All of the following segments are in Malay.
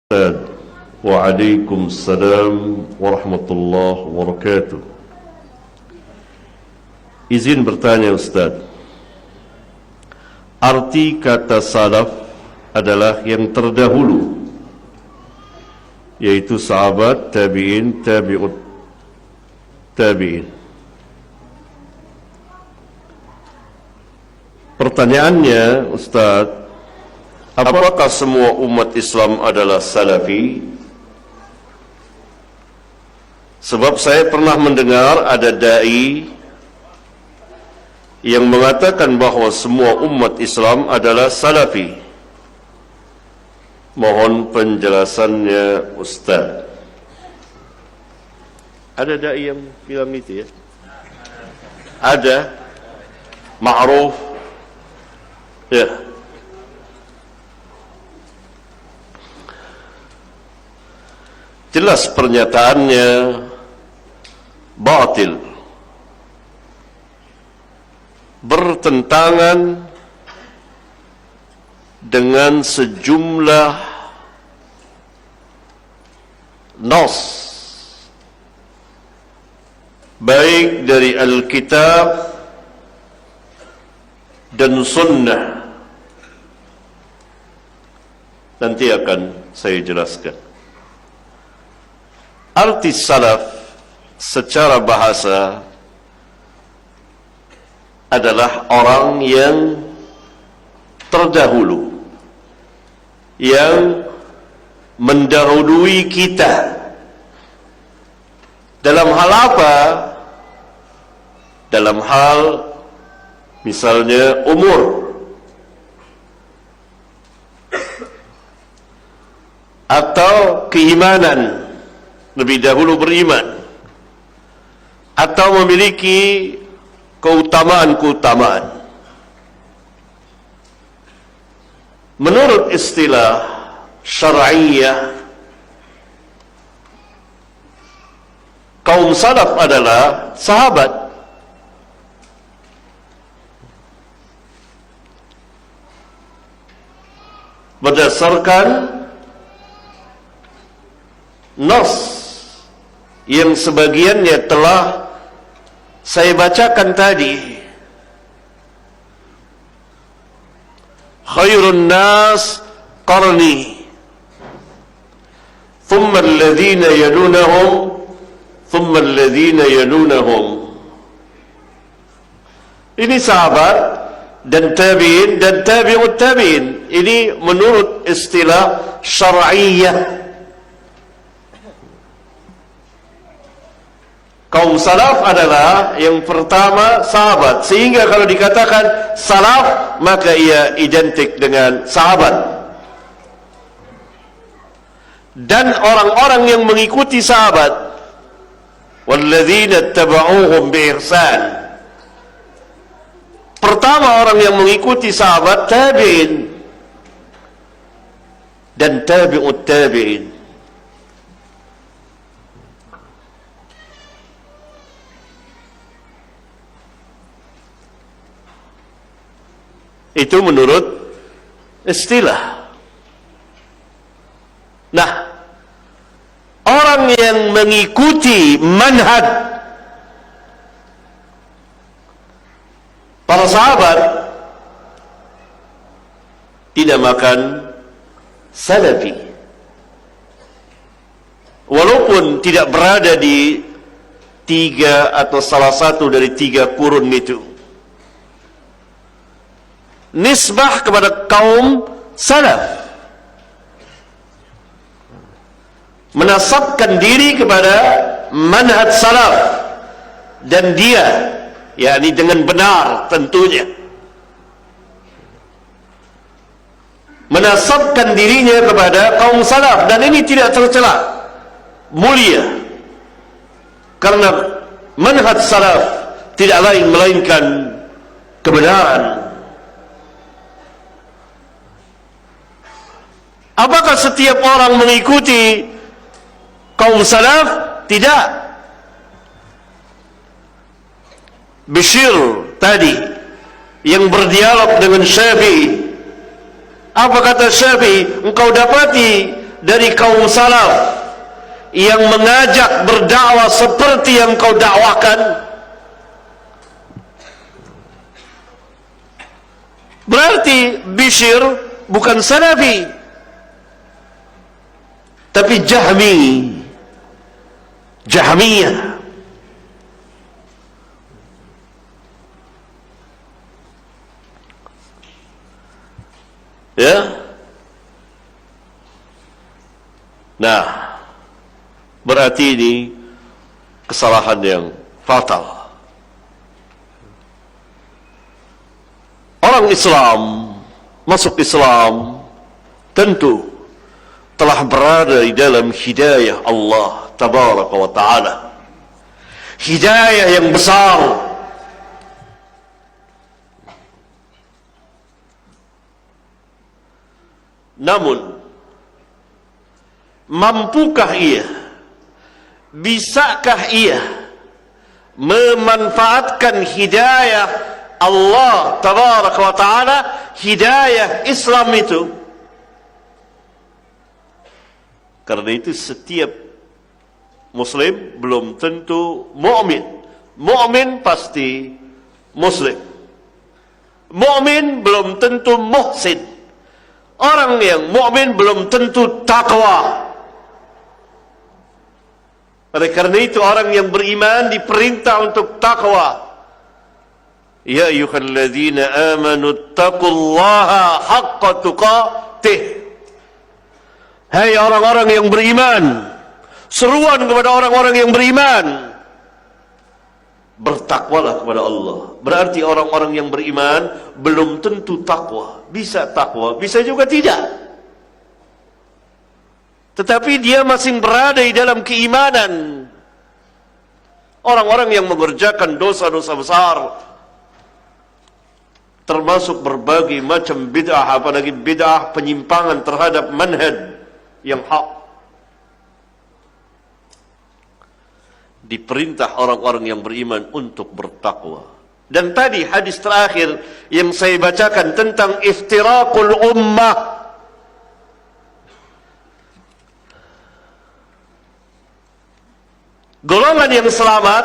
Waalaikumsalam warahmatullahi wabarakatuh. Izin bertanya Ustaz, arti kata salaf adalah yang terdahulu, yaitu sahabat, tabi'in, tabi'ut tabi'in. Pertanyaannya Ustaz, apakah semua umat Islam adalah salafi? Sebab saya pernah mendengar ada da'i yang mengatakan bahawa semua umat Islam adalah salafi. Mohon penjelasannya Ustaz. Ada da'i yang bilang itu ya? Ada? Ma'ruf? Ya. Jelas pernyataannya batil, bertentangan dengan sejumlah nas baik dari Alkitab dan Sunnah. Nanti akan saya jelaskan. Arti salaf secara bahasa adalah orang yang terdahulu, yang mendahului kita. Dalam hal apa? Dalam hal misalnya umur, atau keimanan, lebih dahulu beriman, atau memiliki keutamaan-keutamaan. Menurut istilah syar'iyah, kaum salaf adalah sahabat. Berdasarkan nas yang sebagiannya telah saya bacakan tadi. Khairun nas qarni, thumma alladhina yalunahum, thumma alladhina yalunahum. Ini sahabat dan tabi'in dan tabi'ut tabi'in. Ini menurut istilah syar'iyah. Kaum salaf adalah yang pertama sahabat, sehingga kalau dikatakan salaf maka ia identik dengan sahabat. Dan orang-orang yang mengikuti sahabat, walladzina tabauhum biihsan. Pertama orang yang mengikuti sahabat tabi'in dan tabi'ut tabi'in. Itu menurut istilah. Nah, orang yang mengikuti manhaj para sahabat dinamakan salafi, walaupun tidak berada di tiga atau salah satu dari tiga kurun itu. Nisbah kepada kaum salaf, menasabkan diri kepada manhaj salaf, dan dia, yakni dengan benar tentunya, menasabkan dirinya kepada kaum salaf, dan ini tidak tercela, mulia, karena manhaj salaf tidak lain melainkan kebenaran. Apakah setiap orang mengikuti kaum salaf? Tidak. Bishr tadi yang berdialog dengan Syafi'i, apa kata Syafi'i? Engkau dapati dari kaum salaf yang mengajak berdakwah seperti yang kau dakwakan, berarti Bishr bukan salafi, tapi Jahmiyah. Ya. Nah, berarti ini kesalahan yang fatal. Orang Islam masuk Islam tentu telah berada di dalam hidayah Allah Tabaraka wa Ta'ala, hidayah yang besar. Namun mampukah ia, bisakah ia memanfaatkan hidayah Allah Tabaraka wa Ta'ala, hidayah Islam itu? Karena itu setiap Muslim belum tentu mukmin. Mukmin pasti Muslim. Mukmin belum tentu muhsin. Orang yang mukmin belum tentu takwa. Oleh karena itu orang yang beriman diperintah untuk takwa. Ya ayyuhalladzina amanu taqullaha haqqa tuqatih. Hai orang-orang yang beriman, seruan kepada orang-orang yang beriman, bertakwalah kepada Allah. Berarti orang-orang yang beriman belum tentu takwa. Bisa takwa, bisa juga tidak. Tetapi dia masih berada di dalam keimanan. Orang-orang yang mengerjakan dosa-dosa besar, termasuk berbagai macam bid'ah, apalagi bid'ah penyimpangan terhadap manhaj yang hak, diperintah orang-orang yang beriman untuk bertakwa. Dan tadi hadis terakhir yang saya bacakan tentang iftiraqul ummah, golongan yang selamat,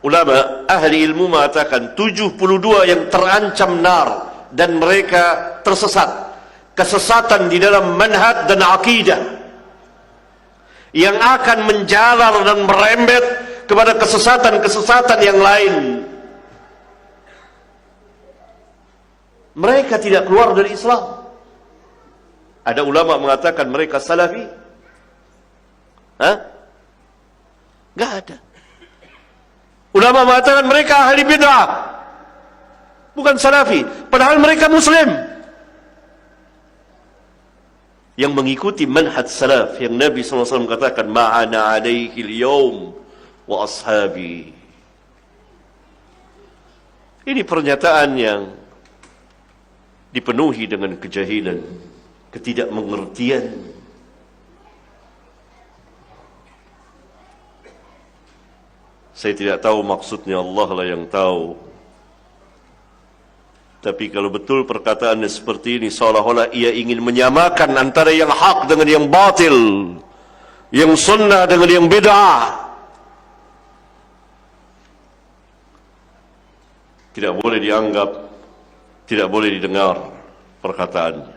ulama ahli ilmu mengatakan 72 yang terancam nar dan mereka tersesat, kesesatan di dalam manhaj dan akidah yang akan menjalar dan merembet kepada kesesatan-kesesatan yang lain. Mereka tidak keluar dari Islam. Ada ulama mengatakan mereka salafi? Hah? Gak ada. Ulama mengatakan mereka ahli bid'ah, bukan salafi, padahal mereka Muslim yang mengikuti manhaj salaf yang Nabi SAW katakan ma'ana alaihi al-yawm wa ashabi. Ini pernyataan yang dipenuhi dengan kejahilan, ketidakmengertian. Saya tidak tahu maksudnya, Allah lah yang tahu. Tapi kalau betul perkataannya seperti ini, seolah-olah ia ingin menyamakan antara yang hak dengan yang batil, yang sunnah dengan yang bid'ah. Tidak boleh dianggap, tidak boleh didengar perkataannya.